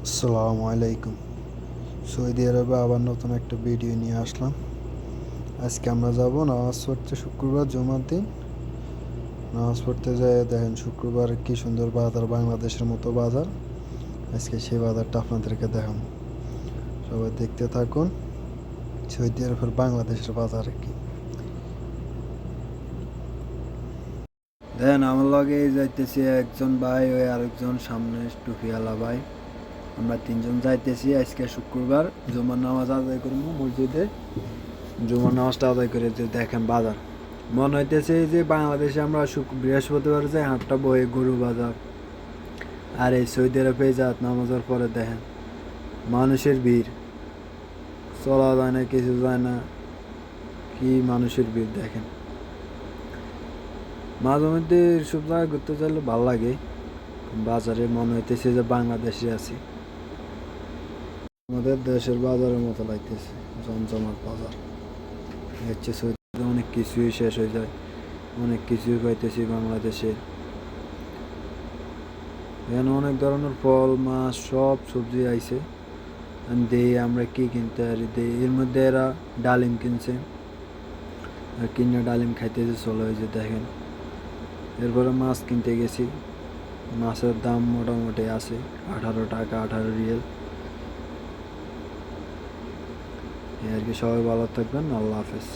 আসসালামু আলাইকুম। সৌদি আরবে আবার নতুন একটা ভিডিও নিয়ে আসলাম। আজকে আমরা যাব নামাজ পড়তে, শুক্রবার জুমার দিন নামাজ পড়তে যেয়ে দেখেন শুক্রবার কি সুন্দর বাজার, বাংলাদেশের মতো বাজার। আজকে সেই বাজারটা আপনাদেরকে দেখান, সবাই দেখতে থাকুন। সৌদি আরবের বাংলাদেশের বাজারে কি দেখেন, আমার লগে যাইতেছি একজন ভাই, ওই আরেকজন সামনে টুপিওয়ালা ভাই। আমরা তিনজন যাইতেছি আজকে শুক্রবার জুমার নামাজ আদায় করবো মসজিদে। জুমার নামাজটা আদায় করে যে দেখেন বাজার, মনে হইতেছে যে বাংলাদেশে আমরা বৃহস্পতিবার যাই হাটটা বয়ে গরু বাজার, আর এই সৌদি আরবে যাত নামাজের পরে দেখেন মানুষের ভিড়, চলা যায় না, কিছু যায় না, কি মানুষের ভিড় দেখেন। মাঝে মধ্যে সব জায়গায় ঘুরতে চাইলে ভালো লাগে। বাজারে মনে হইতেছে যে বাংলাদেশে আছি, আমাদের দেশের বাজারের মতো লাগতেছে, জমজমাট বাজার। হচ্ছে সৌদিতে অনেক কিছুই শেষ হয়ে যায়, অনেক কিছুই পাইতেছি বাংলাদেশে। এখানে অনেক ধরনের ফল, মাছ, সব সবজি আইছে। দেই আমরা কি কিনতে পারি, দেই এর মধ্যে এরা ডালিম কিনছে, আর কিনে ডালিম খাইতেছে চলে হয়েছে দেখেন। এরপরে মাছ কিনতে গেছি, মাছের দাম মোটামুটি আছে 18 টাকা, 18 রিয়াল। এই আর কি। সবাই ভালো থাকবেন, আল্লাহ হাফেজ।